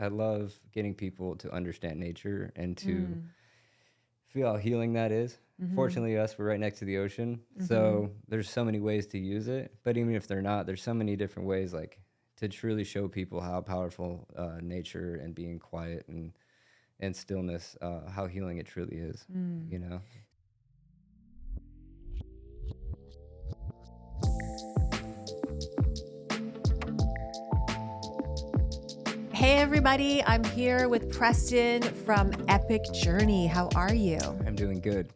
I love getting people to understand nature and to feel how healing that is. Fortunately, we're right next to the ocean, so there's so many ways to use it. But even if they're not, there's so many different ways, like to truly show people how powerful nature and being quiet and stillness, how healing it truly is. You know. Hey everybody, I'm here with Preston from Epic Journey. How are you? I'm doing good.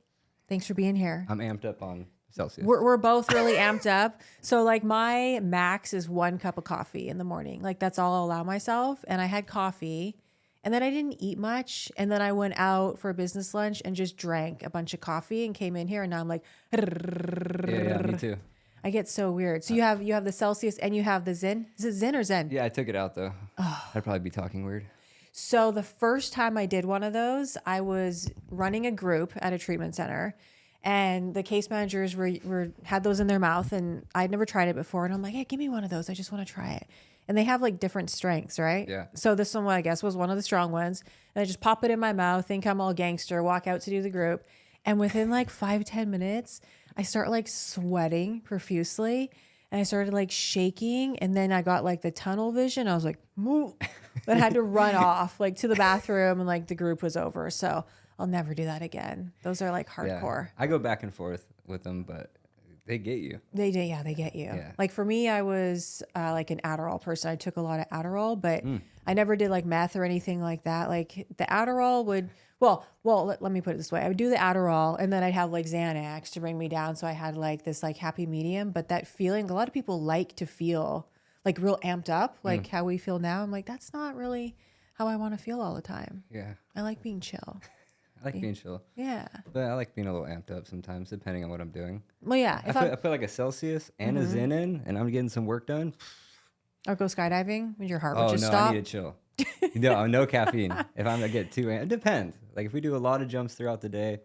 Thanks for being here. I'm amped up on Celsius. We're both really amped up. So like my max is 1 cup of coffee in the morning. Like that's all I'll allow myself. And I had coffee and then I didn't eat much. And then I went out for a business lunch and just drank a bunch of coffee and came in here and now I'm like, Yeah, me too. I get so weird. So you have the Celsius and you have the Zen. Is it Zen or Zen? Yeah, I took it out though. I'd probably be talking weird. So the first time I did one of those, I was running a group at a treatment center, and the case managers had those in their mouth, and I'd never tried it before, and I'm like, hey, give me one of those. I just want to try it. And they have like different strengths, right? Yeah. So this one, I guess, was one of the strong ones, and I just pop it in my mouth, think I'm all gangster, walk out to do the group, and within like 5-10 minutes, I start like sweating profusely. And I started like shaking, and then I got like the tunnel vision. I was like, moo. But I had to run off like to the bathroom, and like the group was over. So I'll never do that again. Those are like hardcore. Yeah. I go back and forth with them, but they get you. They do, yeah, they get you. Yeah. Like for me, I was like an Adderall person. I took a lot of Adderall, but I never did like meth or anything like that. Like the Adderall would, let me put it this way. I would do the Adderall and then I'd have like Xanax to bring me down. So I had like this like happy medium, but that feeling, a lot of people like to feel like real amped up, like how we feel now. I'm like, that's not really how I want to feel all the time. Yeah. I like being chill. I like being chill. Yeah. But I like being a little amped up sometimes, depending on what I'm doing. Well, yeah. I put like a Celsius and a Zen in, and I'm getting some work done. Or go skydiving when your heart would just no, stop. I need to chill. No caffeine. If I'm gonna get too, it depends. Like if we do a lot of jumps throughout the day,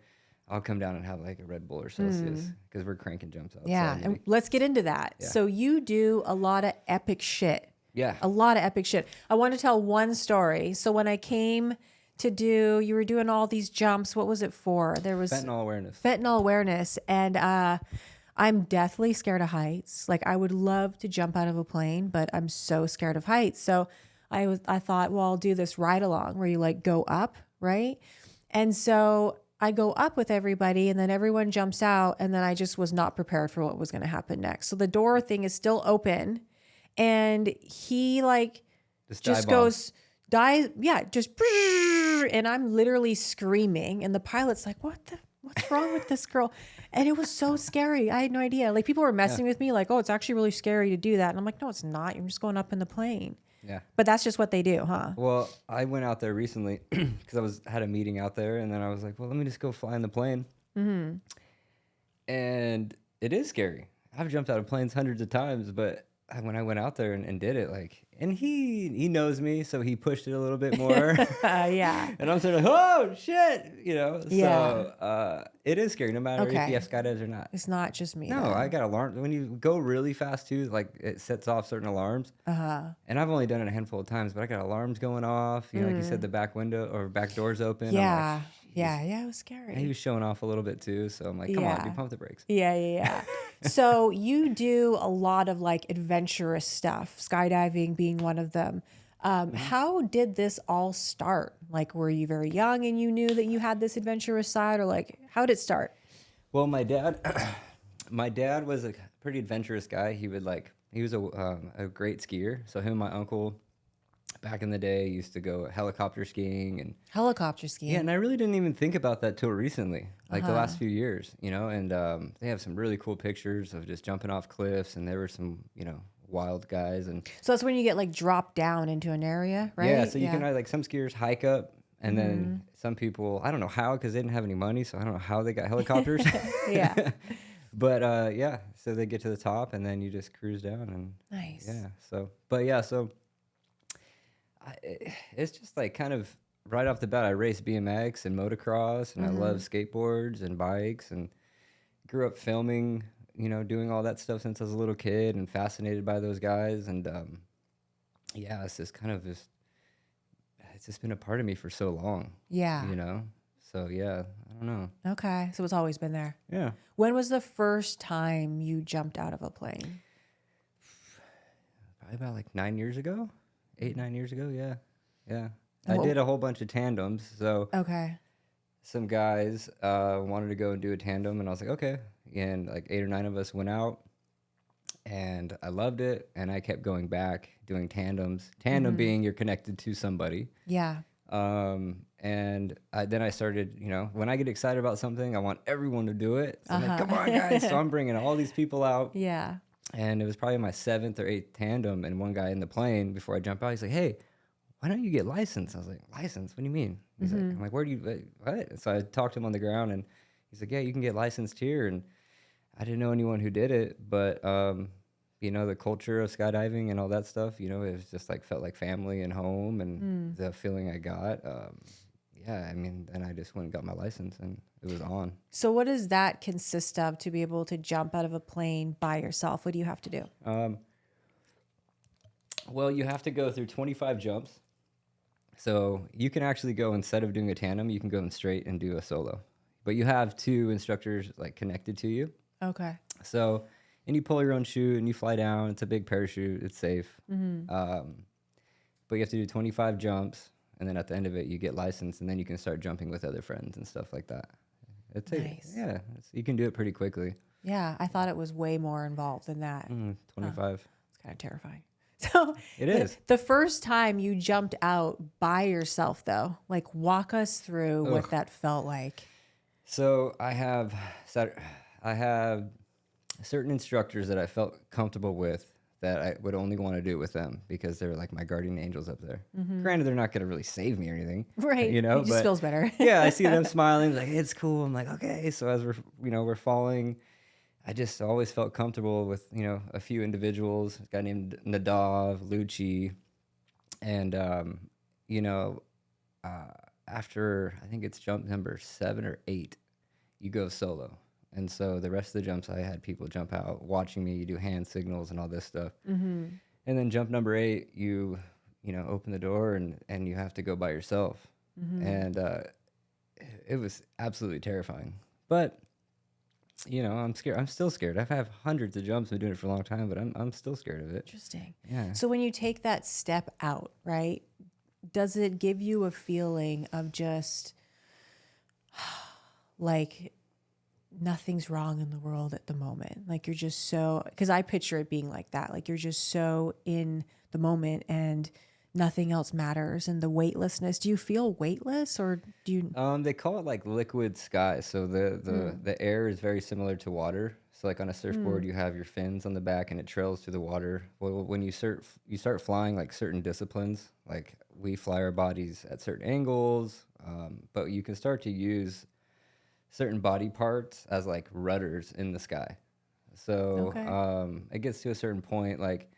I'll come down and have like a Red Bull or Celsius because we're cranking jumps out. Yeah, and let's get into that. Yeah. So you do a lot of epic shit. Yeah. A lot of epic shit. I want to tell one story. So when I came to do, you were doing all these jumps. What was it for? There was Fentanyl awareness. And I'm deathly scared of heights. Like I would love to jump out of a plane, but I'm so scared of heights. So I thought, well, I'll do this ride along where you like go up, right? And so I go up with everybody and then everyone jumps out, and then I just was not prepared for what was going to happen next. So the door thing is still open, and he like just goes dies, yeah, just and I'm literally screaming, and the pilot's like, what's wrong with this girl? And it was so scary. I had no idea. Like people were messing with me like, oh, it's actually really scary to do that. And I'm like, no, it's not. You're just going up in the plane. Yeah. But that's just what they do, huh? Well, I went out there recently because had a meeting out there, and then I was like, well, let me just go fly in the plane. Mm-hmm. And it is scary. I've jumped out of planes hundreds of times, but when I went out there and did it, like, and he knows me, so he pushed it a little bit more. Yeah. And I'm sort of, oh shit, Yeah. So it is scary, no matter if you have skydives or not. It's not just me. No, though. I got alarms. When you go really fast too, like it sets off certain alarms. And I've only done it a handful of times, but I got alarms going off. Like you said, the back window or back door's open. Yeah. Yeah, it was scary. And he was showing off a little bit too, so I'm like, come on, dude, pump the brakes. Yeah. So you do a lot of like adventurous stuff, skydiving being one of them. How did this all start? Like, were you very young and you knew that you had this adventurous side, or like, how did it start? Well, my dad was a pretty adventurous guy. He was a great skier. So him and my uncle, back in the day, used to go helicopter skiing. Yeah, and I really didn't even think about that till recently, like the last few years, and they have some really cool pictures of just jumping off cliffs, and there were some, wild guys. And so that's when you get like dropped down into an area, right? Yeah, so you can, like some skiers hike up, and then some people, I don't know how, because they didn't have any money, so I don't know how they got helicopters. Yeah. But so they get to the top, and then you just cruise down. And nice. Yeah, so it's just like kind of right off the bat, I raced BMX and motocross, and I love skateboards and bikes, and grew up filming, doing all that stuff since I was a little kid, and fascinated by those guys. And it's just kind of just it's just been a part of me for so long, Yeah. you know? So yeah, I don't know. Okay. So it's always been there. Yeah. When was the first time you jumped out of a plane? Probably about like 9 years ago, 8, 9 years ago. Yeah. Yeah. And I what- did a whole bunch of tandems. So Okay. some guys wanted to go and do a tandem, and I was like, okay. And like 8 or 9 of us went out, and I loved it. And I kept going back doing tandems. Tandem being you're connected to somebody. Yeah. Then I started, when I get excited about something, I want everyone to do it. So I'm like, come on, guys. So I'm bringing all these people out. Yeah. And it was probably my 7th or 8th tandem. And one guy in the plane, before I jump out, he's like, hey, why don't you get licensed? I was like, license? What do you mean? He's like, I'm like, where do you, what? So I talked to him on the ground, and he's like, yeah, you can get licensed here. And I didn't know anyone who did it, but, the culture of skydiving and all that stuff, it was just like, felt like family and home, and the feeling I got. Then I just went and got my license, and it was on. So what does that consist of to be able to jump out of a plane by yourself? What do you have to do? Well, you have to go through 25 jumps. So you can actually go, instead of doing a tandem, you can go in straight and do a solo. But you have 2 instructors like connected to you. Okay. So, and you pull your own chute and you fly down. It's a big parachute. It's safe. But you have to do 25 jumps. And then at the end of it, you get licensed, and then you can start jumping with other friends and stuff like that. Nice. You can do it pretty quickly. Yeah. I thought it was way more involved than that. 25. It's kind of terrifying. So It is. The first time you jumped out by yourself, though, like walk us through what that felt like. So I have certain instructors that I felt comfortable with, that I would only want to do it with them, because they're like my guardian angels up there. Granted, they're not going to really save me or anything. Right. It just but feels better. yeah, I see them smiling, like, it's cool. I'm like, okay. So as we're falling, I just always felt comfortable with, a few individuals, a guy named Nadav, Lucci, and, after, I think it's jump number 7 or 8, you go solo. And so the rest of the jumps, I had people jump out watching me. You do hand signals and all this stuff. And then jump number 8, you open the door, and you have to go by yourself. And it was absolutely terrifying. But, I'm scared. I'm still scared. I've had hundreds of jumps. I've been doing it for a long time, but I'm still scared of it. Interesting. Yeah. So when you take that step out, right, does it give you a feeling of just like nothing's wrong in the world at the moment? Like you're just so, because I picture it being like that. Like you're just so in the moment and nothing else matters, and the weightlessness. Do you feel weightless, or do you? They call it like liquid sky. So the air is very similar to water. So like on a surfboard, you have your fins on the back, and it trails through the water. Well, when you start flying like certain disciplines, like we fly our bodies at certain angles, but you can start to use certain body parts as like rudders in the sky. So it gets to a certain point, like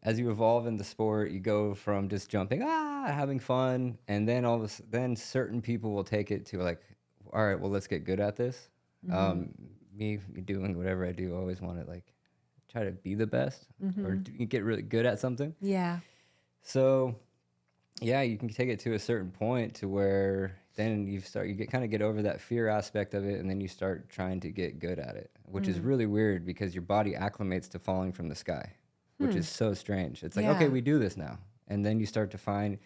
as you evolve in the sport, you go from just jumping, having fun, and then then certain people will take it to like, all right, well, let's get good at this. Me doing whatever I do, I always want to like try to be the best or get really good at something. Yeah. So yeah, you can take it to a certain point to where then you get over that fear aspect of it, and then you start trying to get good at it, which is really weird because your body acclimates to falling from the sky, which is so strange. It's like, okay, we do this now. And then you start to find,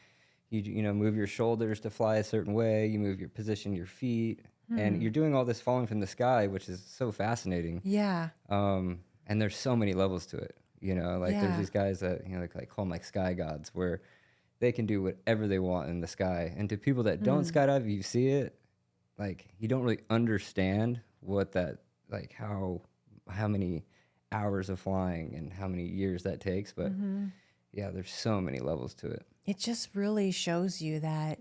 you move your shoulders to fly a certain way, you move your position, your feet, and you're doing all this falling from the sky, which is so fascinating. Yeah. And there's so many levels to it, there's these guys that, they call them like sky gods, where they can do whatever they want in the sky. And to people that don't skydive, you see it, like, you don't really understand what that, like, how many hours of flying and how many years that takes. But yeah, there's so many levels to it. It just really shows you that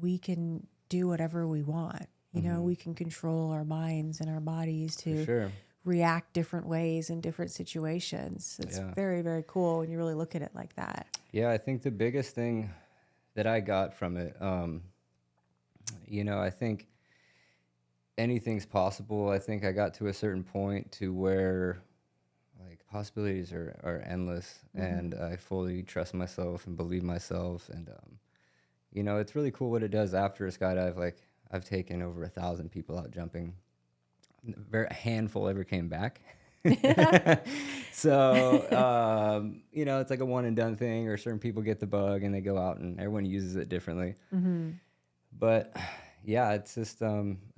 we can do whatever we want. We can control our minds and our bodies to react different ways in different situations. It's very, very cool when you really look at it like that. Yeah, I think the biggest thing that I got from it, I think anything's possible. I think I got to a certain point to where like possibilities are endless, and I fully trust myself and believe myself, and you know, it's really cool what it does after a skydive. Like I've taken over 1,000 people out jumping. A handful ever came back. So, you know, it's like a one and done thing, or certain people get the bug and they go out and everyone uses it differently. But yeah, it's just,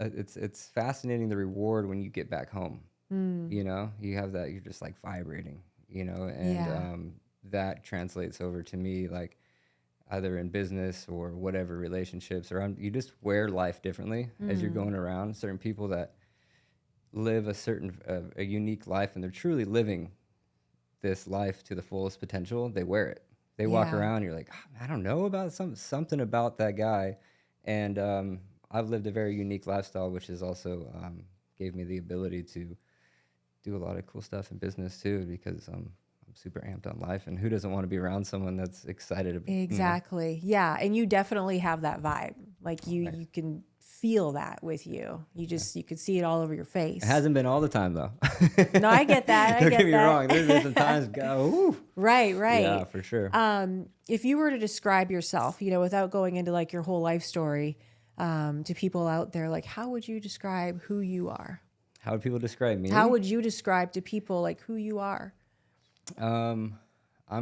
it's fascinating the reward when you get back home. You know, you have that, you're just like vibrating, you know, and Yeah. that translates over to me, like either in business or whatever relationships, or you just wear life differently as you're going around. Certain people that live a certain a unique life and they're truly living this life to the fullest potential, they wear it. They walk Yeah. around, you're like, I don't know about something about that guy. And I've lived a very unique lifestyle, which is also gave me the ability to do a lot of cool stuff in business too, because I'm super amped on life. And who doesn't want to be around someone that's excited about, you know? Exactly. Yeah. And you definitely have that vibe. Like Right. you can feel that with you. You could see it all over your It face. hasn't been all the time though. No, I get that. I Don't get get me that. wrong. There's been some times go, ooh. Right, Yeah, right. for sure. If you were to describe yourself, you know, without going into like your whole life story, to people out there, like how would you describe who you are? How would people describe me? How would you describe to people like who you are? I'm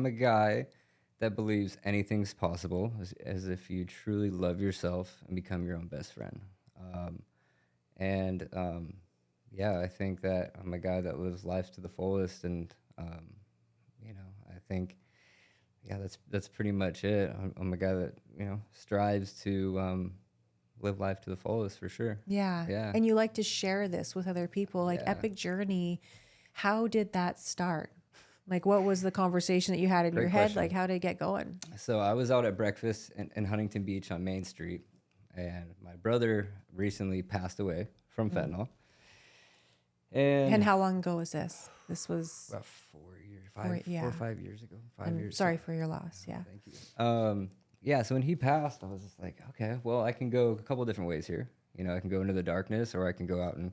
a guy that believes anything's possible, as if you truly love yourself and become your own best friend. Um, and yeah, I think that I'm a guy that lives life to the fullest, and you know, I think yeah, that's pretty much it. I'm a guy that, you know, strives to live life to the fullest for sure. Yeah. Yeah, And you like to share this with other people, like yeah. Epic Journey. How did that start? Like, what was the conversation that you had in your Great head? question. Like, how did it get going? So I was out at breakfast in Huntington Beach on Main Street, and my brother recently passed away from fentanyl. And And how long ago was this? This was, about 4 years, yeah. 4 or 5 years ago, 5 I'm years. sorry for your loss. Yeah. Thank you. Yeah, so when he passed, I was just like, okay, well, I can go a couple different ways here. You know, I can go into the darkness, or I can go out and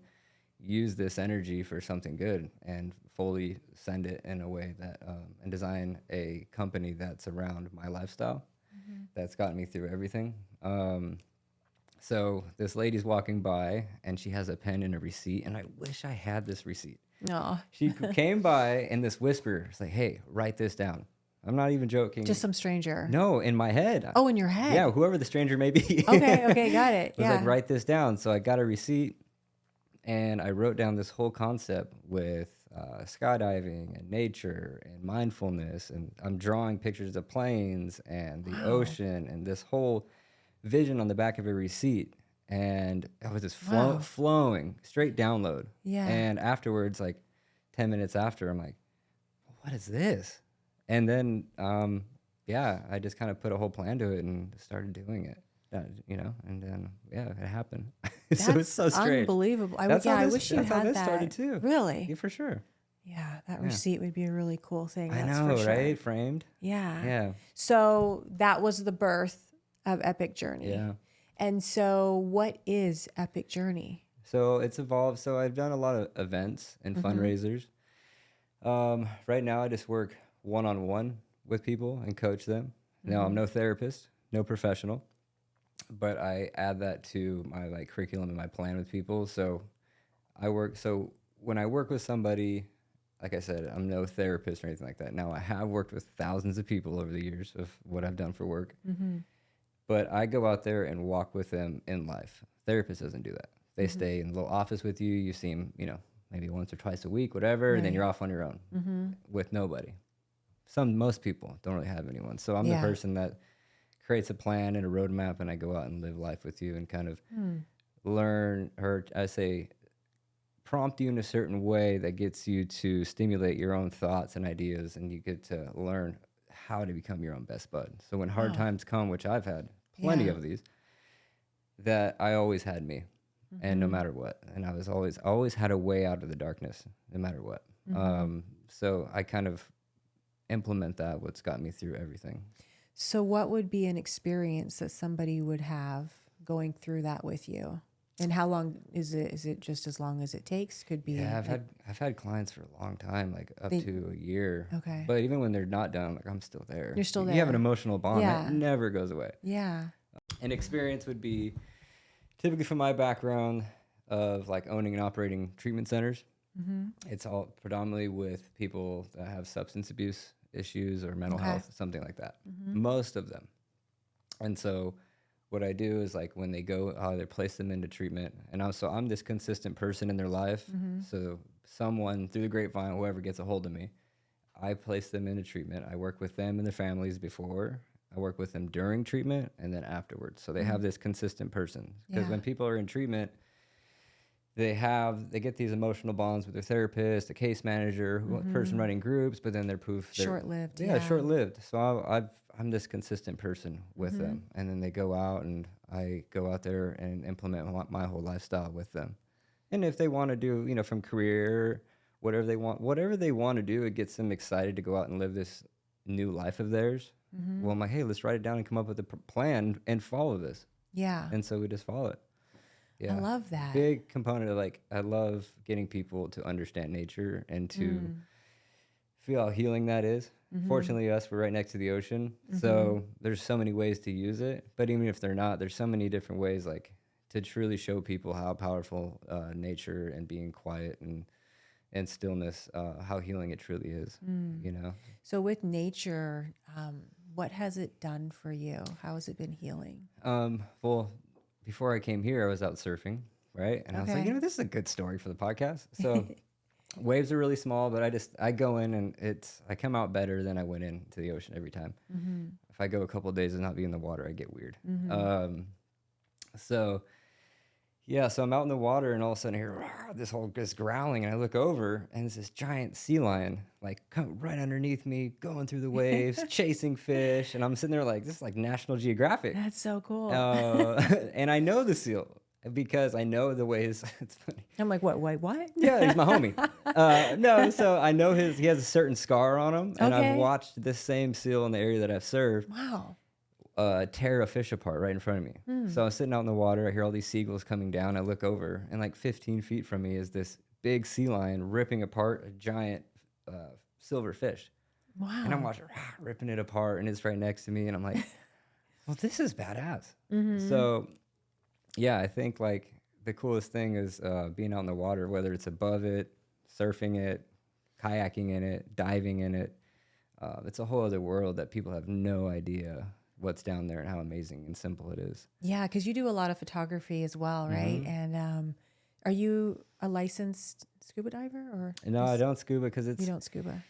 use this energy for something good and fully send it in a way that, and design a company that's around my lifestyle. That's gotten me through everything. So this lady's walking by and she has a pen and a receipt, and I wish I had this receipt. No, She came by and this whisper, it's like, hey, write this down. I'm not even joking. just some stranger. No, in my head. Oh, in your head. Yeah, whoever the stranger may be. Okay, got it. Was Yeah. like, write this down. So I got a receipt and I wrote down this whole concept with skydiving and nature and mindfulness. And I'm drawing pictures of planes and the ocean and this whole vision on the back of a receipt. And it was just Wow. flowing, straight download. Yeah. And afterwards, like 10 minutes after, I'm like, what is this? And then, yeah, I just kind of put a whole plan to it and started doing it, you know, and then, yeah, it happened. So That's it's so strange. unbelievable. I That's how I this- wish you that's how had this that. started too. Really? Yeah, for sure. Yeah, that receipt would be a really cool thing. I That's know, for sure. right? Framed. Yeah. Yeah. So that was the birth of Epic Journey. Yeah. And so what is Epic Journey? So it's evolved. So I've done a lot of events and fundraisers. Right now, I just work one-on-one with people and coach them. Now, I'm no therapist, no professional, but I add that to my like curriculum and my plan with people. So when I work with somebody, like I said, I'm no therapist or anything like that. Now, I have worked with thousands of people over the years of what I've done for work, but I go out there and walk with them in life. Therapist doesn't do that. They stay in a little office with you. You see them, you know, maybe once or twice a week, whatever, and then you're off on your own with nobody. Most people don't really have anyone. So I'm the person that creates a plan and a roadmap, and I go out and live life with you and kind of learn, or I say, prompt you in a certain way that gets you to stimulate your own thoughts and ideas, and you get to learn how to become your own best bud. So when hard times come, which I've had plenty of these, that I always had me, and no matter what, and I was always had a way out of the darkness, no matter what. So I kind of implement that, what's got me through everything. So what would be an experience that somebody would have going through that with you? And how long is it? Is it just as long as it takes? Could be. Yeah, I've had clients for a long time, like up to a year. Okay. But even when they're not done, like I'm still there. You're still You have an there. emotional bond Yeah. that never goes away. Yeah. An experience would be typically from my background of like owning and operating treatment centers. It's all predominantly with people that have substance abuse issues or mental Okay. health, something like that. Most of them. And so what I do is like when they go, I either place them into treatment, and I'm this consistent person in their life. So someone through the grapevine, whoever gets a hold of me, I place them into treatment. I work with them and their families before. I work with them during treatment and then afterwards. So they have this consistent person. Because Yeah. when people are in treatment, they get these emotional bonds with their therapist, a case manager, person running groups, but then they're poof. Short-lived, Yeah, yeah. short-lived. So I'm this consistent person with them. And then they go out and I go out there and implement my whole lifestyle with them. And if they want to do, from career, whatever they want to do, it gets them excited to go out and live this new life of theirs. Well, I'm like, hey, let's write it down and come up with a plan and follow this. Yeah. And so we just follow it. Yeah. I love that. Big component of like, I love getting people to understand nature and to feel how healing that is. Fortunately, we're right next to the ocean. So there's so many ways to use it. But even if they're not, there's so many different ways like to truly show people how powerful nature and being quiet and stillness, how healing it truly is, So with nature, what has it done for you? How has it been healing? Well, before I came here, I was out surfing, right? And I was like, Okay. this is a good story for the podcast. So waves are really small, but I go in and I come out better than I went into the ocean every time. If I go a couple of days and not be in the water, I get weird. So I'm out in the water and all of a sudden I hear this growling, and I look over and it's this giant sea lion like come right underneath me, going through the waves, chasing fish, and I'm sitting there like, this is like National Geographic. That's so cool. And I know the seal because I know the ways. It's funny. I'm like, what? Wait, what? Yeah, he's my homie. No, so I know he has a certain scar on him, and Okay. I've watched this same seal in the area that I've served Wow. tear a fish apart right in front of me. So I'm sitting out in the water. I hear all these seagulls coming down. I look over, and like 15 feet from me is this big sea lion ripping apart a giant silver fish. Wow. And I'm watching ripping it apart, and it's right next to me, and I'm like, well, this is badass. So, yeah, I think like the coolest thing is being out in the water, whether it's above it, surfing it, kayaking in it, diving in it. It's a whole other world that people have no idea what's down there and how amazing and simple it is. Yeah, because you do a lot of photography as well, right? And are you a licensed scuba diver, or No, I don't scuba because you don't scuba?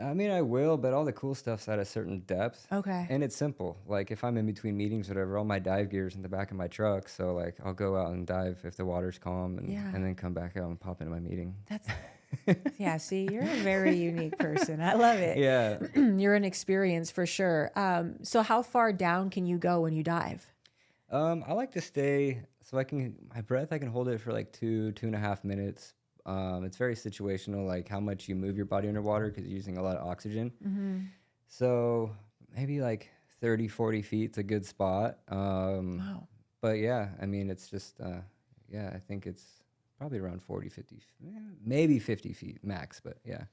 I mean, I will, but all the cool stuff's at a certain depth. Okay. And it's simple. Like if I'm in between meetings, whatever, all my dive gear's in the back of my truck. So like I'll go out and dive if the water's calm and then come back out and pop into my meeting. That's yeah. See, you're a very unique person. I love it. Yeah. You're an experience for sure. So how far down can you go when you dive? I like to stay, so I can hold it for like 2.5 minutes. It's very situational, like how much you move your body underwater because you're using a lot of oxygen. So maybe like 30, 40 feet is a good spot. Wow. But yeah, I mean, it's just, I think it's probably around 40, 50, maybe 50 feet max, but yeah.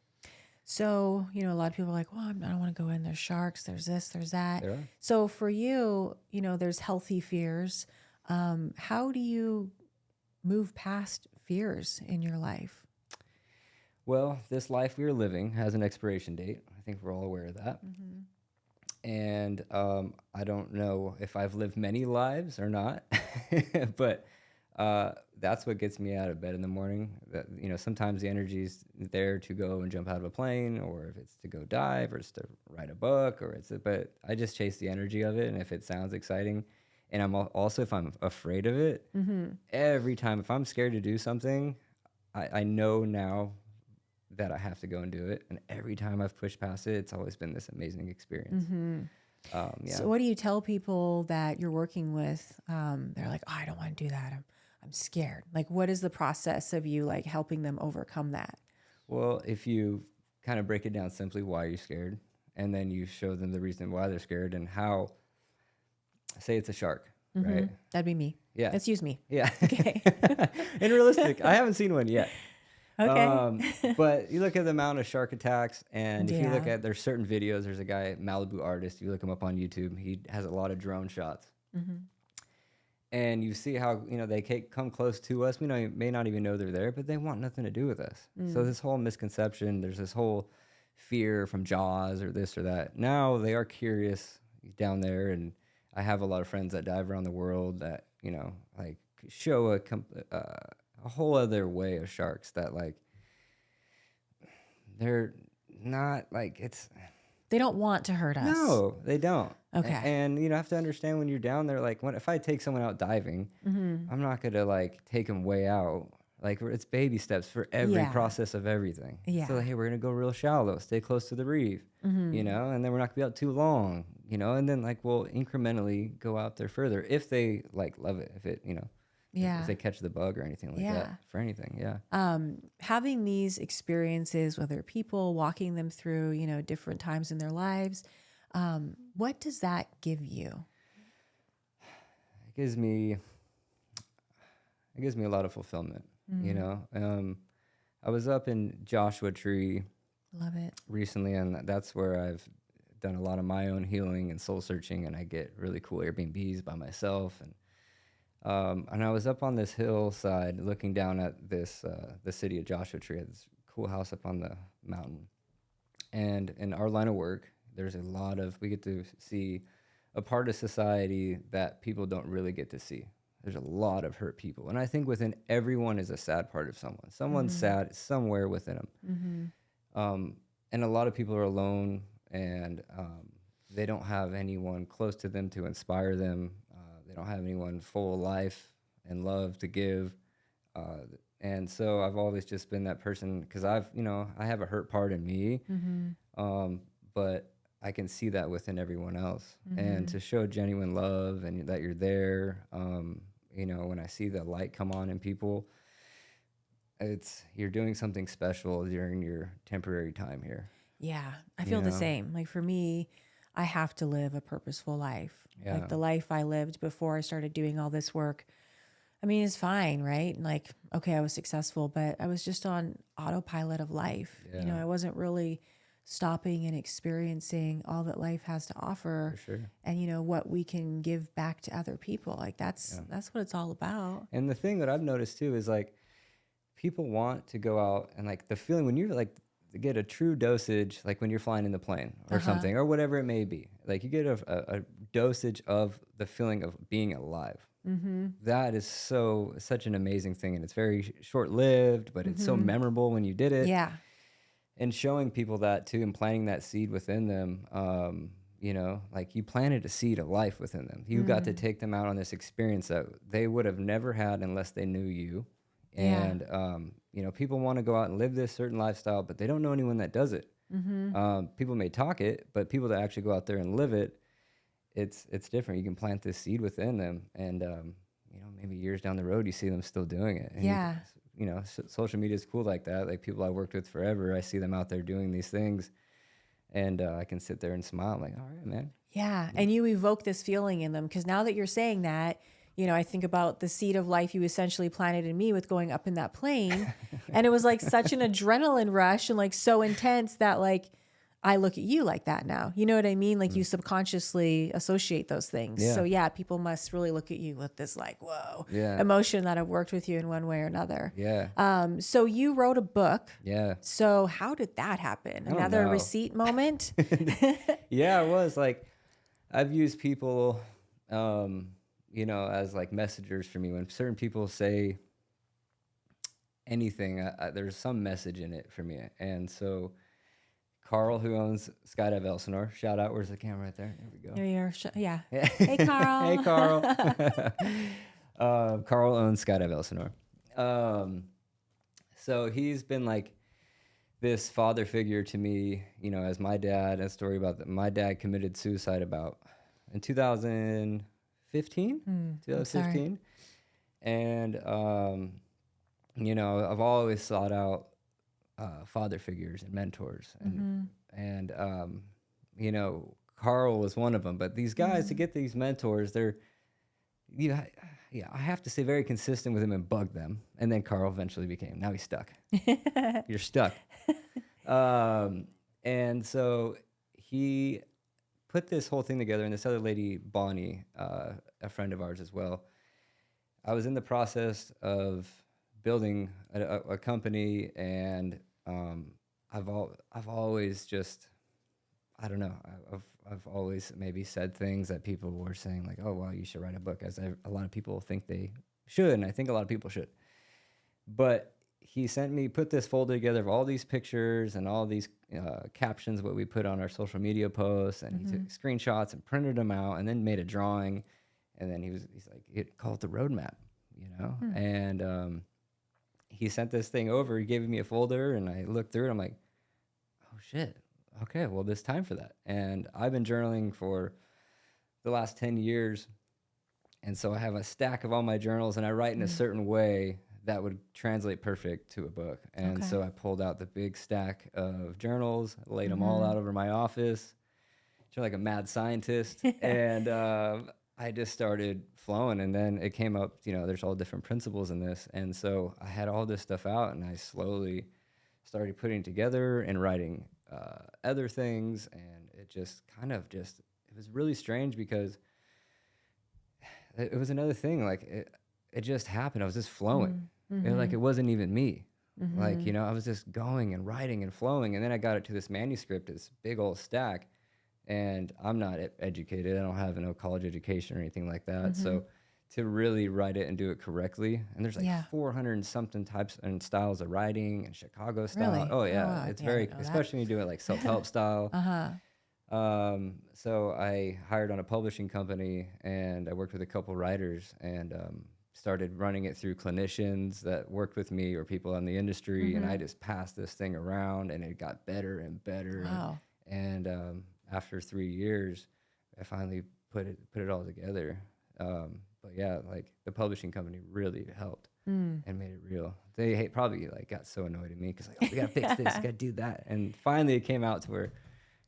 So, a lot of people are like, well, I don't want to go in. There's sharks, there's this, there's that. There are. So for you, there's healthy fears. How do you move past fears in your life? Well, this life we are living has an expiration date. I think we're all aware of that. And I don't know if I've lived many lives or not, but that's what gets me out of bed in the morning. That, sometimes the energy's there to go and jump out of a plane, or if it's to go dive, or it's to write a book, but I just chase the energy of it. And if it sounds exciting, and if I'm afraid of it, every time, if I'm scared to do something, I know now that I have to go and do it. And every time I've pushed past it, it's always been this amazing experience. Yeah. So what do you tell people that you're working with? They're like, oh, I don't want to do that. I'm scared. Like, what is the process of you like helping them overcome that? Well, if you kind of break it down simply, why are you scared? And then you show them the reason why they're scared and how, say it's a shark, right? That'd be me. Yeah. Let's use me. Yeah. Okay. And realistic. I haven't seen one yet. Okay. But you look at the amount of shark attacks, and if you look Yeah. at, there's certain videos, there's a guy, Malibu artist, you look him up on YouTube, he has a lot of drone shots. and you see how, they come close to us. We may not even know they're there, but they want nothing to do with us. So this whole misconception, there's this whole fear from Jaws or this or that. Now they are curious down there, and I have a lot of friends that dive around the world that, like show a whole other way of sharks that, like, they're not like it's. They don't want to hurt us. No, they don't. Okay. And you have to understand when you're down there, like, if I take someone out diving, I'm not gonna like take them way out. Like, it's baby steps for every process of everything. Yeah. So, like, hey, we're gonna go real shallow, stay close to the reef, and then we're not gonna be out too long, and then like we'll incrementally go out there further if they like love it, if it, if they catch the bug or anything like that, for anything. Yeah. Having these experiences with other people, walking them through, different times in their lives, what does that give you? It gives me a lot of fulfillment. I was up in Joshua Tree. Love it. Recently, and that's where I've done a lot of my own healing and soul searching, and I get really cool Airbnbs by myself. And I was up on this hillside looking down at this the city of Joshua Tree. I had this cool house up on the mountain. And in our line of work, there's we get to see a part of society that people don't really get to see. There's a lot of hurt people. And I think within everyone is a sad part of someone. Someone's sad somewhere within them. And a lot of people are alone, and they don't have anyone close to them to inspire them. They don't have anyone full of life and love to give. And so I've always just been that person, because I have a hurt part in me, but I can see that within everyone else. And to show genuine love and that you're there, when I see the light come on in people, you're doing something special during your temporary time here. Yeah, I feel the same. Like, for me, I have to live a purposeful life. Yeah. Like, the life I lived before I started doing all this work, I mean, it's fine, right? Like, okay, I was successful, but I was just on autopilot of life. Yeah. I wasn't really stopping and experiencing all that life has to offer. For sure. And, what we can give back to other people. Like, that's what it's all about. And the thing that I've noticed too is, like, people want to go out, and like the feeling when you're like get a true dosage, like when you're flying in the plane or something or whatever it may be, like you get a dosage of the feeling of being alive. That is such an amazing thing, and it's very short-lived, but it's so memorable when you did it. Yeah. And showing people that too, and planting that seed within them, like you planted a seed of life within them. You got to take them out on this experience that they would have never had unless they knew you. And, people want to go out and live this certain lifestyle, but they don't know anyone that does it. People may talk it, but people that actually go out there and live it, it's different. You can plant this seed within them, and, maybe years down the road, you see them still doing it. And social media is cool like that. Like, people I worked with forever, I see them out there doing these things, and I can sit there and smile. I'm like, all right, man. Yeah. And you evoke this feeling in them, because now that you're saying that, I think about the seed of life you essentially planted in me with going up in that plane. And it was like such an adrenaline rush, and like so intense that, like, I look at you like that now. You know what I mean? Like, you subconsciously associate those things. Yeah. So yeah, people must really look at you with this like, whoa, Yeah. emotion that have worked with you in one way or another. Yeah. So you wrote a book. Yeah. So how did that happen? don't Another know. receipt moment? Yeah, it was like, I've used people, as like messengers for me. When certain people say anything, there's some message in it for me. And so Carl, who owns Skydive Elsinore, shout out. Where's the camera right there? There we go. There you are. Yeah. Hey, Carl. Hey, Carl. Carl owns Skydive Elsinore. So he's been like this father figure to me, as my dad. A story about that. My dad committed suicide in 2015. 2015. And, I've always sought out father figures and mentors. And Carl was one of them. But these guys, to get these mentors, they're, I have to say, very consistent with him and bug them. And then Carl eventually now he's stuck. You're stuck. And so he put this whole thing together, and this other lady, Bonnie, a friend of ours as well, I was in the process of building a company, and I've always just, I don't know, I've always maybe said things that people were saying like, oh, well, you should write a book, as a lot of people think they should, and I think a lot of people should. But he put this folder together of all these pictures and all these captions, what we put on our social media posts, and he took screenshots and printed them out, and then made a drawing, and then he's like, it called the roadmap, and he sent this thing over. He gave me a folder, and I looked through it. I'm like, oh shit, okay, well, there's time for that. And I've been journaling for the last 10 years, and so I have a stack of all my journals, and I write in a certain way that would translate perfect to a book. And so I pulled out the big stack of journals, laid them all out over my office, like a mad scientist. And I just started flowing. And then it came up, there's all different principles in this. And so I had all this stuff out, and I slowly started putting it together and writing other things. And it just it was really strange, because it was another thing. Like it just happened. I was just flowing. Like it wasn't even me. Like, I was just going and writing and flowing. And then I got it to this manuscript, this big old stack. And I'm not educated. I don't have no college education or anything like that. So to really write it and do it correctly, and there's like 400 and something types and styles of writing, and Chicago style. Really? Oh yeah, wow. it's very, especially when you do it like self-help style. So I hired on a publishing company, and I worked with a couple writers, and started running it through clinicians that worked with me or people in the industry. And I just passed this thing around, and it got better and better. Wow. And after 3 years, I finally put it all together. But yeah, like the publishing company really helped and made it real. They probably like got so annoyed at me, because like, oh, we gotta fix this, we gotta do that. And finally it came out to where,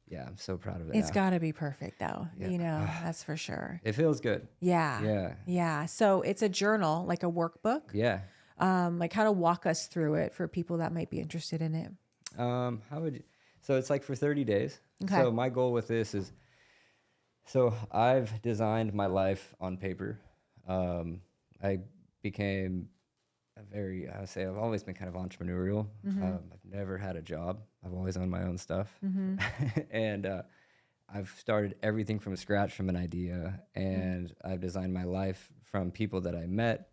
yeah, I'm so proud of it. It's now. got to be perfect though. That's for sure. It feels good. Yeah. So it's a journal, like a workbook. Yeah. Like how to walk us through it for people that might be interested in it. How would you? So it's like for 30 days. Okay. So my goal with this is, so I've designed my life on paper. I became I would say I've always been kind of entrepreneurial. I've never had a job. I've always owned my own stuff. And I've started everything from scratch, from an idea, and I've designed my life from people that I met,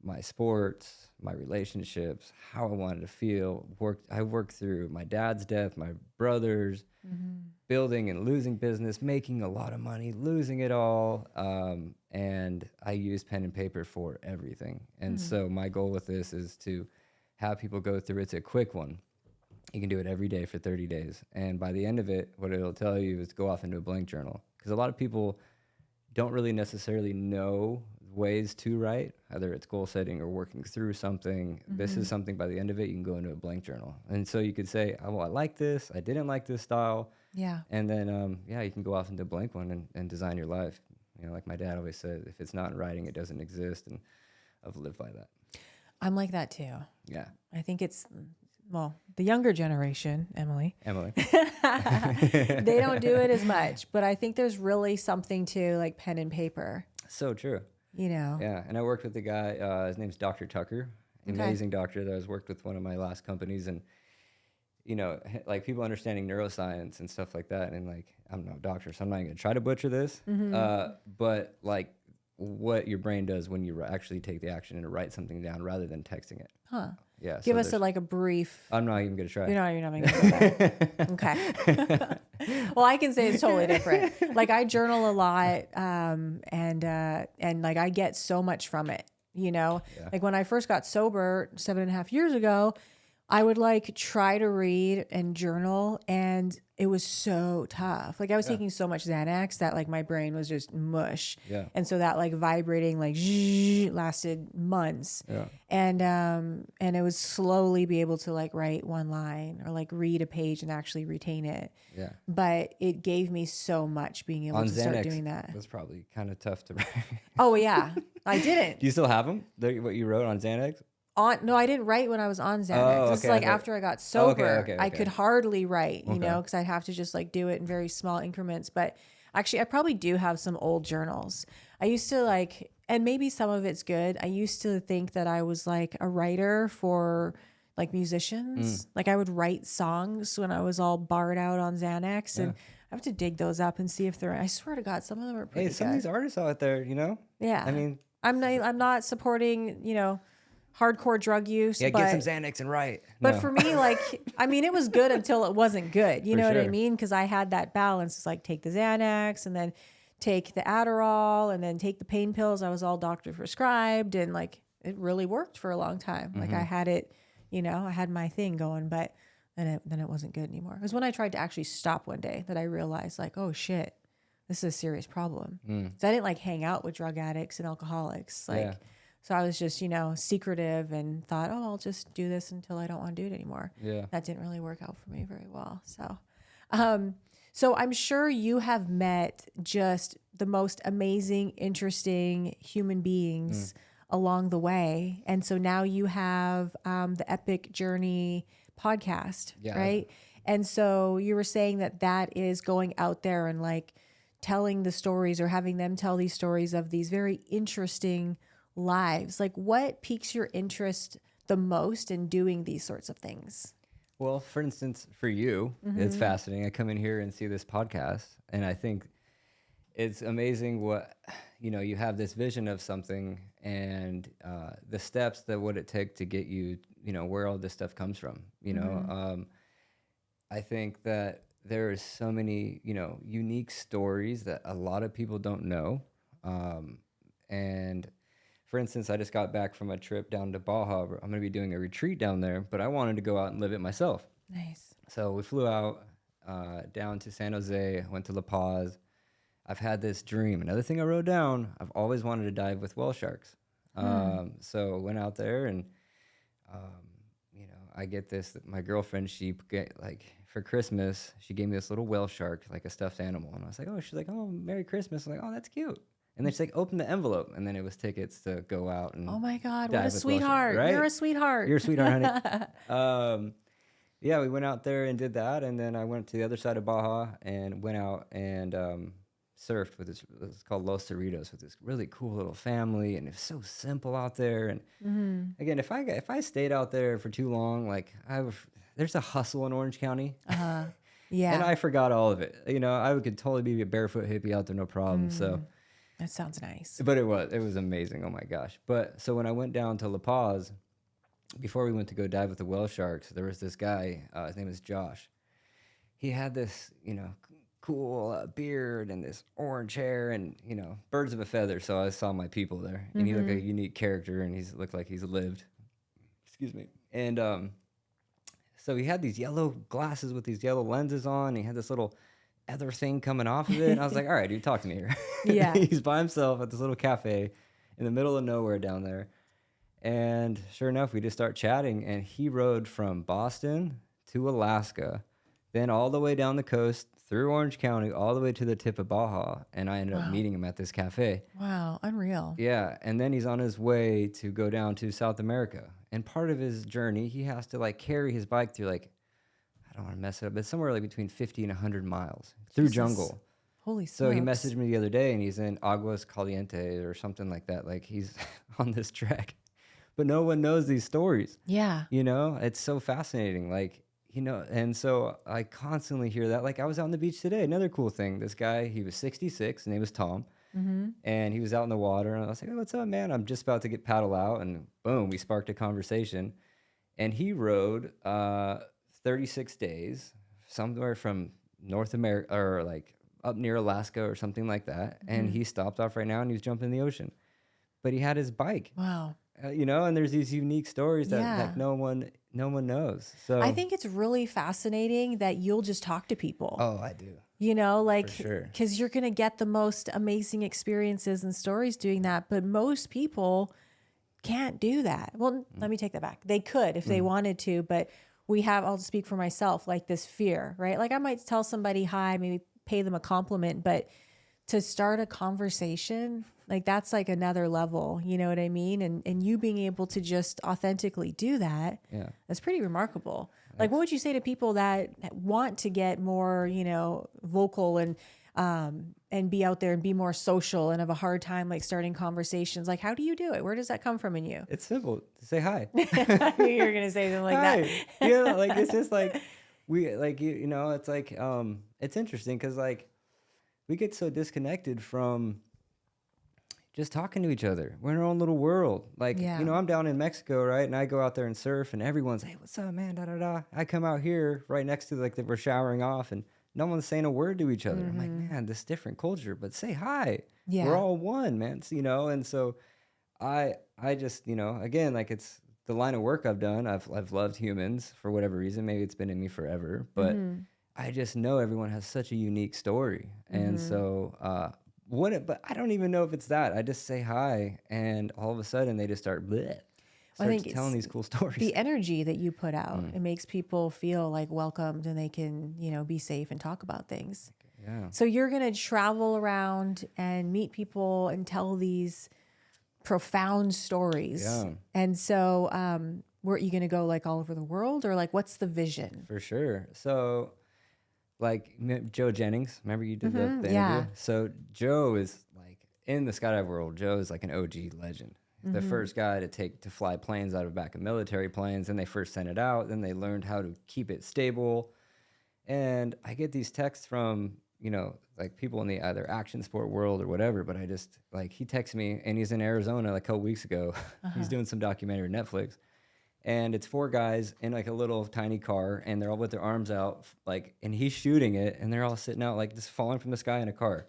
my sports, my relationships, how I wanted to feel. I worked through my dad's death, my brother's, building and losing business, making a lot of money, losing it all. And I use pen and paper for everything. And so my goal with this is to have people go through. It's a quick one. You can do it every day for 30 days. And by the end of it, what it'll tell you is go off into a blank journal. Because a lot of people don't really necessarily know ways to write, either it's goal setting or working through something. This is something, by the end of it, you can go into a blank journal. And so you could say, oh, well, I like this, I didn't like this style. Yeah. And then, you can go off into a blank one and design your life. Like my dad always said, if it's not in writing, it doesn't exist. And I've lived by that. I'm like that too. Yeah. I think it's, the younger generation, Emily. They don't do it as much, but I think there's really something to like pen and paper. So true. Yeah. And I worked with a guy, his name's Dr. Tucker, amazing doctor that has worked with one of my last companies. And, like people understanding neuroscience and stuff like that. And like, I'm no doctor, so I'm not going to try to butcher this. But like what your brain does when you actually take the action and write something down rather than texting it. Huh. Yeah. Give us a brief. I'm not even going to try. You're not even going to try. Okay. Well, I can say it's totally different. Like I journal a lot, and like I get so much from it. Like when I first got sober 7.5 years ago, I would like try to read and journal, and it was so tough. Like I was taking so much Xanax that like my brain was just mush. Yeah. And so that like vibrating like lasted months. Yeah. And it was slowly be able to like write one line or like read a page and actually retain it. Yeah. But it gave me so much being able to start doing that. It was probably kind of tough to write. Oh yeah. I didn't. Do you still have them? What you wrote on Xanax? No, I didn't write when I was on Xanax. This is like after I got sober. I could hardly write, because I'd have to just like do it in very small increments. But actually, I probably do have some old journals. I used to like, And maybe some of it's good. I used to think that I was like a writer for like musicians. Like I would write songs when I was all barred out on Xanax, Yeah. and I have to dig those up and see if they're. I swear to God, some of them are pretty Hey, some of good. these artists out there, you know. Yeah, I mean, I'm not supporting hardcore drug use, yeah, get some but Xanax and write. but No, for me, like, I mean, it was good until it wasn't good. You for know what I sure. mean? Because I had that balance. It's like take the Xanax and then take the Adderall and then take the pain pills. I was all doctor prescribed, and like it really worked for a long time. Like I had it, I had my thing going, but then it wasn't good anymore. It was when I tried to actually stop one day that I realized like, oh shit, this is a serious problem. So I didn't like hang out with drug addicts and alcoholics. Like, Yeah. so I was just, secretive and thought, oh, I'll just do this until I don't want to do it anymore. Yeah. That didn't really work out for me very well. So I'm sure you have met just the most amazing, interesting human beings along the way. And so now you have the Epic Journey podcast, Yeah. right? And so you were saying that is going out there and like telling the stories or having them tell these stories of these very interesting lives. Like what piques your interest the most in doing these sorts of things? Well, for instance, for you, it's fascinating. I come in here and see this podcast, and I think it's amazing what, you have this vision of something and the steps that would it take to get you, where all this stuff comes from, I think that there is so many, unique stories that a lot of people don't know. And for instance, I just got back from a trip down to Baja. I'm going to be doing a retreat down there, but I wanted to go out and live it myself. Nice. So we flew out down to San Jose, went to La Paz. I've had this dream. Another thing I wrote down, I've always wanted to dive with whale sharks. So went out there and, I get this, my girlfriend, for Christmas, she gave me this little whale shark, like a stuffed animal. And I was like, oh, she's like, oh, Merry Christmas. I'm like, oh, that's cute. And then she's like, open the envelope. And then it was tickets to go out and Oh my God, dive what a with whale sweetheart. sharks, right? You're a sweetheart. You're a sweetheart, honey. Yeah, we went out there and did that. And then I went to the other side of Baja and went out and surfed with it's called Los Cerritos, with this really cool little family. And it's so simple out there. And again, if I stayed out there for too long, like there's a hustle in Orange County. Yeah. And I forgot all of it. I could totally be a barefoot hippie out there, no problem. So, that sounds nice. but it was amazing. Oh my gosh. But so when I went down to La Paz, before we went to go dive with the whale sharks, there was this guy, his name is Josh. He had this, cool beard and this orange hair and, birds of a feather. So I saw my people there, and he looked like a unique character, and looked like he's lived. Excuse me. And so he had these yellow glasses with these yellow lenses on. He had this little other thing coming off of it. And I was like, all right, dude, talk to me here. Yeah. He's by himself at this little cafe in the middle of nowhere down there. And sure enough, we just start chatting. And he rode from Boston to Alaska, then all the way down the coast through Orange County, all the way to the tip of Baja. And I ended up meeting him at this cafe. Wow, unreal. Yeah. And then he's on his way to go down to South America. And part of his journey, he has to carry his bike through I don't want to mess it up, but somewhere between 50 and 100 miles through Jesus. jungle. Holy So he smokes. messaged me the other day, and he's in Aguas Calientes or something like that. He's on this trek, but no one knows these stories. Yeah. It's so fascinating. And so I constantly hear that. I was out on the beach today. Another cool thing. This guy, he was 66. His name was Tom. And he was out in the water, and I was like, "Hey, what's up, man? I'm just about to get paddle out," and boom, we sparked a conversation. And he rode 36 days somewhere from North America or up near Alaska or something like that. And he stopped off right now, and he was jumping in the ocean, but he had his bike. Wow. And there's these unique stories that Yeah. no one knows. So I think it's really fascinating that you'll just talk to people. oh, I do. For sure. because you're going to get the most amazing experiences and stories doing that. But most people can't do that. Well, let me take that back. They could if they wanted to, but I'll speak for myself, this fear, right? I might tell somebody hi, maybe pay them a compliment, but to start a conversation, that's another level, you know what I mean? And you being able to just authentically do that, Yeah. that's pretty remarkable. What would you say to people that want to get more, vocal and and be out there and be more social and have a hard time like starting conversations? Like, how do you do it? Where does that come from in you? It's simple. Say hi. I knew you were going to say something like that. Hi. Yeah, like it's just like we like you know, it's like it's interesting cuz like we get so disconnected from just talking to each other. We're in our own little world. Like, Yeah. you know, I'm down in Mexico, right? And I go out there and surf and everyone's, hey, what's up, man? Da da da. I come out here right next to like we're showering off and no one's saying a word to each other. I'm like, man, this different culture, but say hi. Yeah. We're all one, man. You know, and so I just, you know, again, like it's the line of work I've done. I've loved humans for whatever reason. Maybe it's been in me forever, but I just know everyone has such a unique story. And so but I don't even know if it's that. I just say hi, and all of a sudden they just start think telling it's these cool stories. the energy that you put out. It makes people feel like welcomed and they can, you know, be safe and talk about things. Yeah, So you're going to travel around and meet people and tell these profound stories. Yeah. And so, were you going to go like all over the world, or like what's the vision? for sure. So, like Joe Jennings, remember you did the interview? yeah. So Joe is like in the skydive world. Joe is like an OG legend. The first guy to fly planes out of back of military planes. And they first sent it out. Then they learned how to keep it stable. And I get these texts from, you know, like people in the either action sport world or whatever, but I just like, he texts me and he's in Arizona like a couple weeks ago. He's doing some documentary on Netflix, and it's 4 guys in like a little tiny car, and they're all with their arms out, like, and he's shooting it, and they're all sitting out like just falling from the sky in a car.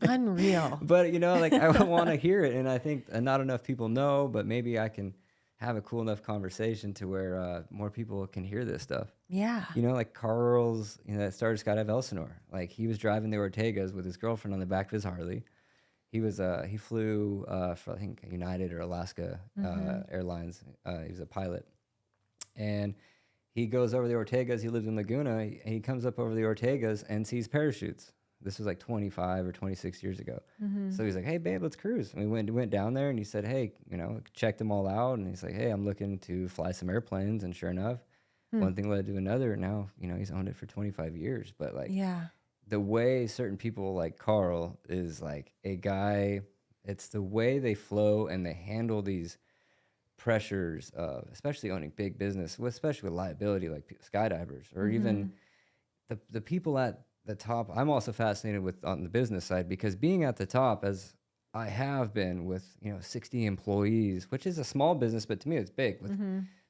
Unreal. But you know, like I want to hear it, and I think not enough people know, but maybe I can have a cool enough conversation to where more people can hear this stuff. Yeah. You know, like Carl's, you know, that started Skydive Elsinore. Like he was driving the Ortegas with his girlfriend on the back of his Harley. He flew for I think United or Alaska Airlines. He was a pilot, and he goes over the Ortegas. He lives in Laguna, and he comes up over the Ortegas and sees parachutes. This was like 25 or 26 years ago. So he's like, "Hey, babe, let's cruise." And we went down there, and he said, "Hey, you know, checked them all out." And he's like, "Hey, I'm looking to fly some airplanes." And sure enough, one thing led to another. And now, you know, he's owned it for 25 years. But like, Yeah. the way certain people like Carl is like a guy, it's the way they flow and they handle these pressures, especially owning big business, especially with liability, like skydivers, or even the people at the top. I'm also fascinated with on the business side, because being at the top, as I have been with, you know, 60 employees, which is a small business, but to me it's big, with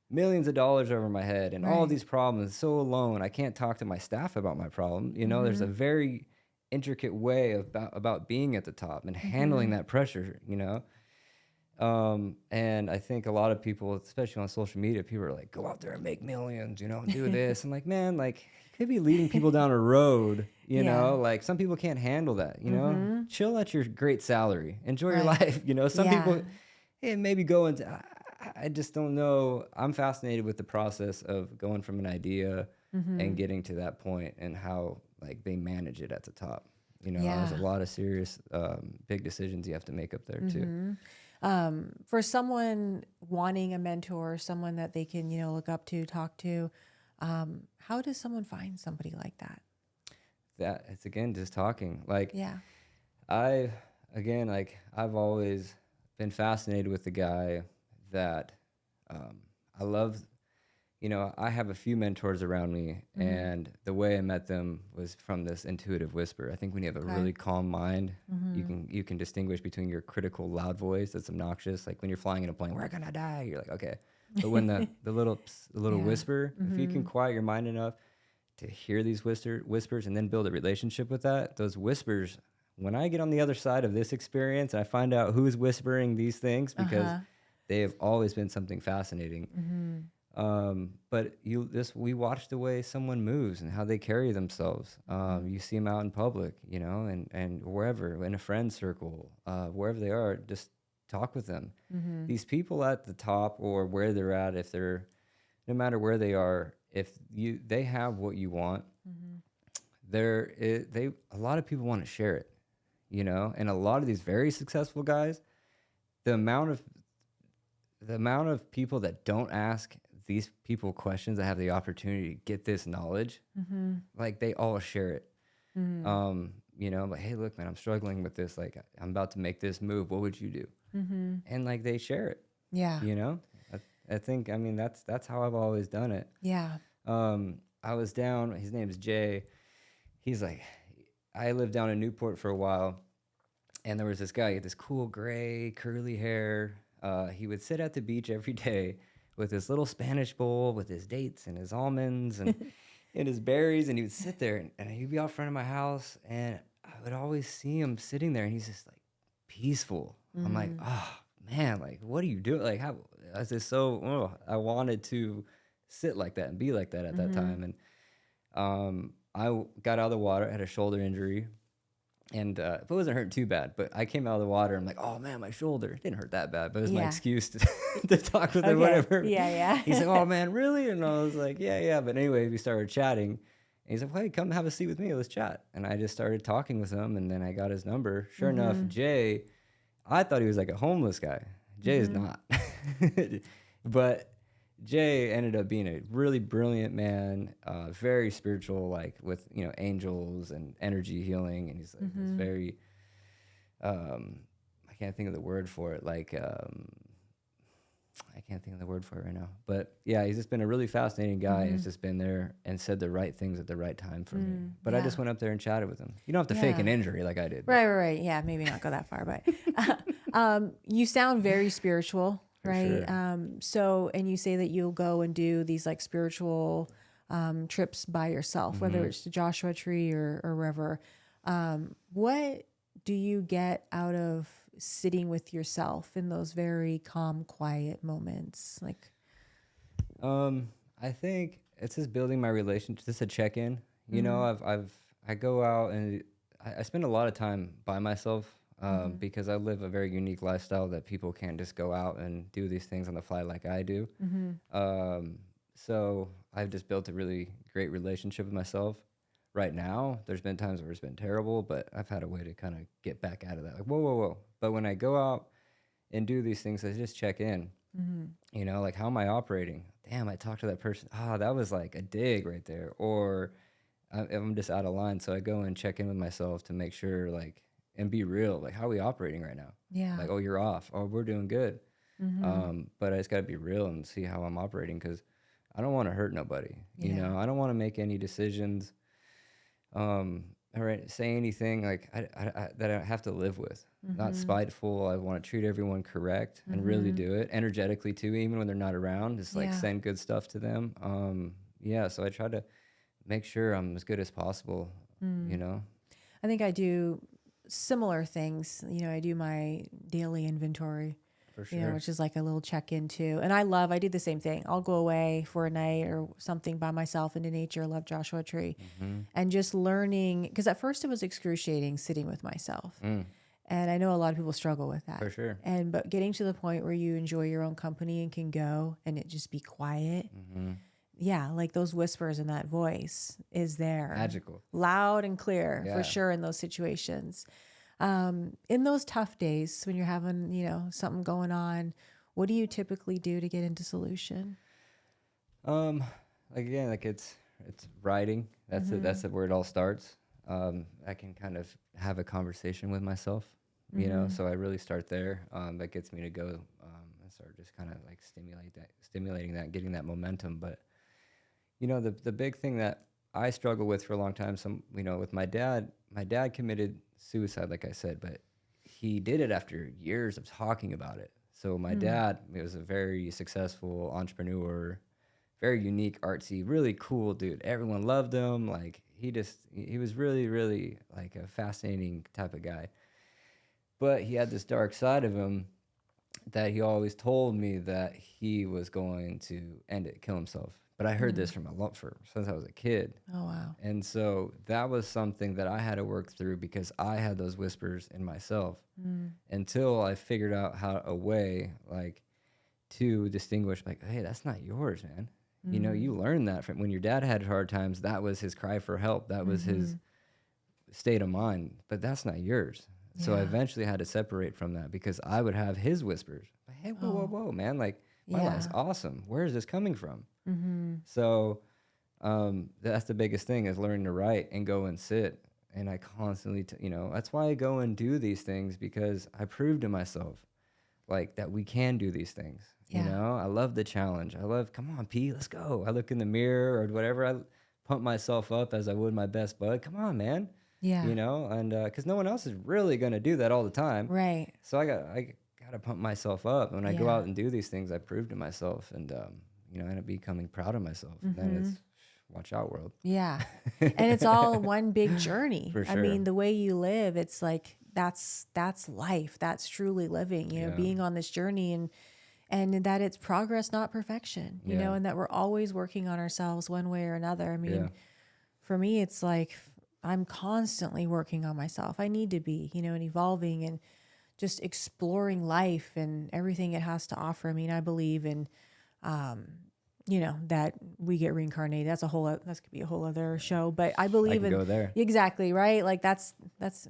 millions of dollars over my head and all these problems, so alone. I can't talk to my staff about my problem. You know, there's a very intricate way about being at the top and handling that pressure, you know? And I think a lot of people, especially on social media, people are like, go out there and make millions, you know, and do this. I'm like, man, like, you could be leading people down a road, you know, like some people can't handle that, you know, chill at your great salary, enjoy your life. You know, some people, hey, maybe go into, I just don't know. I'm fascinated with the process of going from an idea and getting to that point, and how like they manage it at the top. You know, there's a lot of serious, big decisions you have to make up there too. For someone wanting a mentor, someone that they can, you know, look up to, talk to, how does someone find somebody like that? That it's again just talking. Like Yeah. I've always been fascinated with the guy that I love. You know, I have a few mentors around me, and the way I met them was from this intuitive whisper. I think when you have a really calm mind, you can distinguish between your critical loud voice that's obnoxious, like when you're flying in a plane, we're gonna die. You're like, okay. But when the little whisper, if you can quiet your mind enough to hear these whispers and then build a relationship with those whispers, when I get on the other side of this experience, I find out who's whispering these things, because they have always been something fascinating. But we watch the way someone moves and how they carry themselves. You see them out in public, you know, and wherever, in a friend circle, wherever they are, just talk with them. These people at the top, or where they're at, no matter where they are, if they have what you want, a lot of people want to share it, you know, and a lot of these very successful guys, the amount of people that don't ask these people questions that have the opportunity to get this knowledge, like they all share it. I'm like, hey, look, man, I'm struggling with this. Like, I'm about to make this move. What would you do? Mm-hmm. And like they share it, Yeah. you know. I think, I mean, that's how I've always done it. Yeah. I was down. His name is Jay. He's like, I lived down in Newport for a while, and there was this guy, he had this cool gray curly hair. He would sit at the beach every day with his little Spanish bowl with his dates and his almonds and his berries, and he would sit there, and he'd be out front of my house, and I would always see him sitting there, and he's just like peaceful. I'm like, Mm. oh man, like what do you do? Like how I was just so I wanted to sit like that and be like that at that Mm-hmm. time, and got out of the water, had a shoulder injury, and it wasn't hurting too bad, but I came out of the water. I'm like, oh man, my shoulder. It didn't hurt that bad, but it was my Yeah. excuse to, to talk with him, Okay. whatever. Yeah. He's like, Yeah. oh man, really? And I was like, yeah, yeah. But anyway, we started chatting. And he's like, hey, come have a seat with me. Let's chat. And I just started talking with him, and then I got his number. Sure enough, Mm-hmm. Jay, I thought he was like a homeless guy. Jay is Mm-hmm. not. But Jay ended up being a really brilliant man, very spiritual, like with angels and energy healing, and he's like this Mm-hmm. very I can't think of the word for it. Like, I can't think of the word for it right now. But yeah, he's just been a really fascinating guy. And Mm-hmm. he's just been there and said the right things at the right time for me. Mm. But I Yeah. just went up there and chatted with him. You don't have to fake an Yeah. injury like I did. Right. Yeah, maybe not go that far, but you sound very spiritual, For right? sure. So, and you say that you'll go and do these like spiritual trips by yourself, whether Mm-hmm. it's to Joshua Tree or wherever. What do you get out of sitting with yourself in those very calm, quiet moments? Like, I think it's just building my relationship, just a check-in. mm-hmm. I go out and I spend a lot of time by myself Mm-hmm. because I live a very unique lifestyle that people can't just go out and do these things on the fly like I do. Mm-hmm. So I've just built a really great relationship with myself. Right now, there's been times where it's been terrible, but I've had a way to kind of get back out of that. Like, whoa, whoa, whoa. But when I go out and do these things, I just check in. Mm-hmm. Like, how am I operating? Damn, I talked to that person. Ah, that was like a dig right there. Or I'm just out of line. So I go and check in with myself to make sure, like, and be real. Like, how are we operating right now? Yeah. Like, oh, you're off. Oh, we're doing good. Mm-hmm. But I just got to be real and see how I'm operating because I don't want to hurt nobody. Yeah. I don't want to make any decisions or say anything like that I have to live with. Not Mm-hmm. spiteful. I want to treat everyone correct and really Mm-hmm. do it energetically too, even when they're not around. Just like Yeah. send good stuff to them. Yeah. So I try to make sure I'm as good as possible. You Mm. know. I think I do similar things. I do my daily inventory, For sure. which is like a little check in too. And I do the same thing. I'll go away for a night or something by myself into nature. I love Joshua Tree. Mm-hmm. And just learning, because at first it was excruciating sitting with myself. And I know a lot of people struggle with that. For sure. But getting to the point where you enjoy your own company and can go and it just be quiet. Mm-hmm. Yeah, like those whispers in that voice is there. Magical. Loud and clear Yeah. for sure in those situations. In those tough days when you're having, something going on, what do you typically do to get into solution? Like again, like it's writing. That's it. That's where it all starts. I can kind of have a conversation with myself, So I really start there. That gets me to go and start just kind of like stimulating that, getting that momentum. But the big thing that I struggle with for a long time, with my dad committed suicide, like I said, but he did it after years of talking about it. So my dad was a very successful entrepreneur, very unique, artsy, really cool dude. Everyone loved him. Like he was really, really like a fascinating type of guy. But he had this dark side of him that he always told me that he was going to end it, kill himself. But I heard this since I was a kid. Oh, wow. And so that was something that I had to work through because I had those whispers in myself until I figured out a way like to distinguish like, hey, that's not yours, man. You learn that from when your dad had hard times, that was his cry for help. That was his state of mind, but that's not yours. So I Yeah. eventually had to separate from that because I would have his whispers. Hey, whoa, man. Like my life's awesome. Where is this coming from? Mm-hmm. So that's the biggest thing is learning to write and go and sit And I constantly, that's why I go and do these things, because I prove to myself like that we can do these things. Yeah. I love the challenge. I love, come on, Pete, let's go. I look in the mirror or whatever. I pump myself up as I would my best bud. Come on, man. Yeah. And because no one else is really going to do that all the time. Right. So I got to pump myself up. When I go Yeah. out and do these things, I prove to myself, and, I end up becoming proud of myself. And then it's, watch out, world. Yeah. And it's all one big journey. For I sure. mean, the way you live, it's like that's life. That's truly living, Yeah. being on this journey, and that it's progress, not perfection, Yeah. and that we're always working on ourselves one way or another. I mean, Yeah. for me, it's like I'm constantly working on myself. I need to be, and evolving and just exploring life and everything it has to offer. I mean, I believe in, that we get reincarnated. That's could be a whole other show, but I believe can in go there. Exactly. Right. Like that's,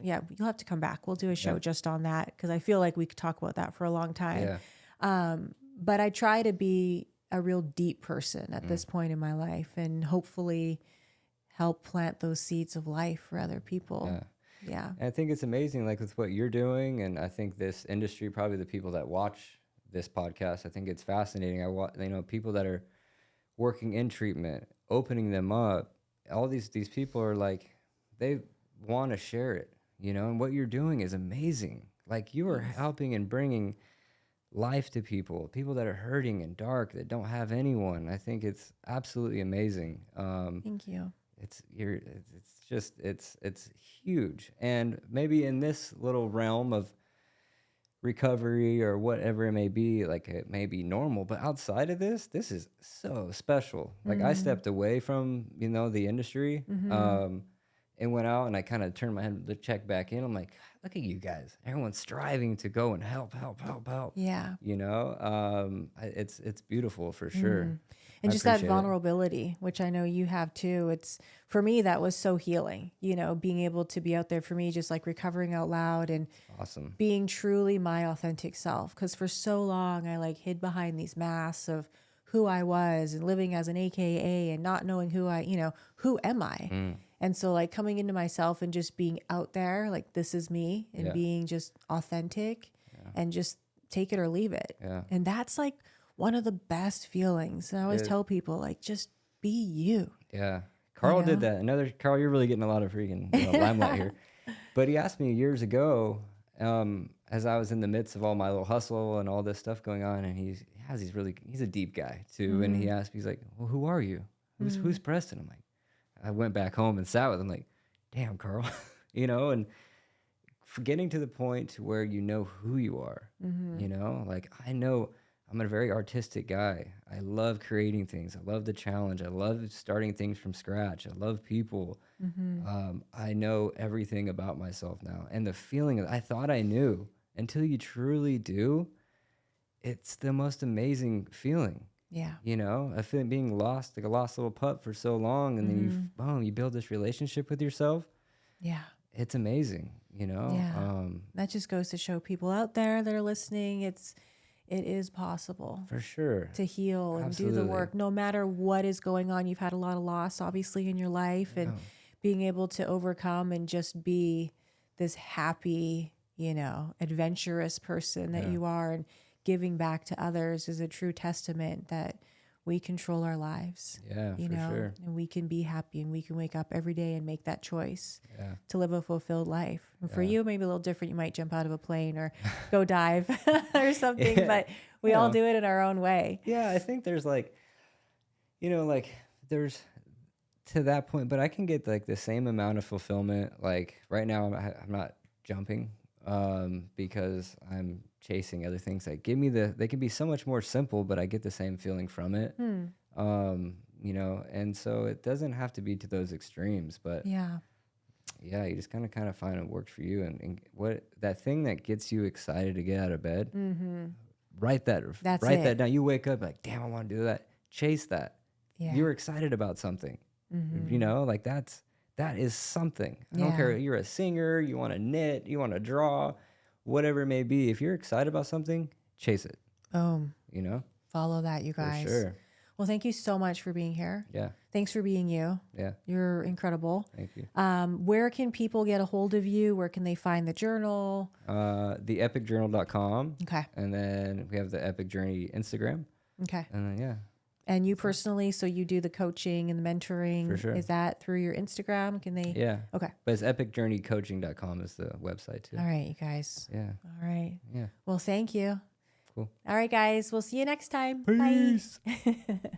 yeah, you'll have to come back. We'll do a show Yeah. just on that, 'cause I feel like we could talk about that for a long time. Yeah. But I try to be a real deep person at this point in my life, and hopefully help plant those seeds of life for other people. Yeah. Yeah. And I think it's amazing, like with what you're doing, and I think this industry, probably the people that watch this podcast, I think it's fascinating. People that are working in treatment, opening them up. All these people are like, they want to share it, and what you're doing is amazing. Like you are helping and bringing life to people that are hurting and dark, that don't have anyone. I think it's absolutely amazing. Thank you. It's huge. And maybe in this little realm of recovery or whatever it may be, like it may be normal, but outside of this is so special. Like I stepped away from, the industry, and went out, and I kind of turned my head to check back in. I'm like, look at you guys. Everyone's striving to go and help. Yeah. It's beautiful for sure. And I just that appreciate it. vulnerability, which I know you have too. It's, for me, that was so healing, being able to be out there, for me, just like recovering out loud and Awesome. being truly my authentic self. 'Cause for so long I like hid behind these masks of who I was and living as an AKA and not knowing who am I? And so like coming into myself and just being out there, like this is me, and Yeah. being just authentic and just take it or leave it. Yeah. And that's like one of the best feelings. And I always tell people, like, just be you. Yeah. Carl know? did that. Carl, you're really getting a lot of freaking limelight here. But he asked me years ago, as I was in the midst of all my little hustle and all this stuff going on, and he's a deep guy too. And he asked me, he's like, well, who are you? Who's Preston? I'm like, I went back home and sat with him, like, damn, Carl, and getting to the point to where you know who you are, like I know I'm a very artistic guy. I love creating things. I love the challenge. I love starting things from scratch. I love people. I know everything about myself now. And the feeling that I thought I knew, until you truly do, it's the most amazing feeling. Yeah. I feel being lost, like a lost little pup for so long. And then you build this relationship with yourself. Yeah. It's amazing, Yeah. That just goes to show people out there that are listening, it is possible for sure to heal and Absolutely. do the work, no matter what is going on. You've had a lot of loss, obviously, in your life, and being able to overcome and just be this happy, adventurous person that you are, and giving back to others is a true testament that we control our lives. Yeah, for sure. And we can be happy, and we can wake up every day and make that choice to live a fulfilled life. And for you, maybe a little different. You might jump out of a plane or go dive or something, but we all do it in our own way. Yeah, I think there's there's to that point, but I can get like the same amount of fulfillment. Like right now, I'm not jumping because I'm chasing other things that give me they can be so much more simple, but I get the same feeling from it. And so it doesn't have to be to those extremes, but Yeah. you just kind of find what works for you, and what that thing that gets you excited to get out of bed. Write that down. You wake up like, damn, I want to do that. Chase that. Yeah. You're excited about something. Like that is something. I don't care. You're a singer, you want to knit, you want to draw, whatever it may be. If you're excited about something, chase it. Follow that, you guys. For sure. Well, thank you so much for being here. Yeah. Thanks for being you. Yeah. You're incredible. Thank you. Where can people get a hold of you? Where can they find the journal? Theepicjournal.com. Okay. And then we have the Epic Journey Instagram. Okay. And then, yeah. And you personally, so you do the coaching and the mentoring. For sure. Is that through your Instagram? Can they? Yeah. Okay. But it's epicjourneycoaching.com is the website too. All right, you guys. Yeah. All right. Yeah. Well, thank you. Cool. All right, guys. We'll see you next time. Peace. Bye.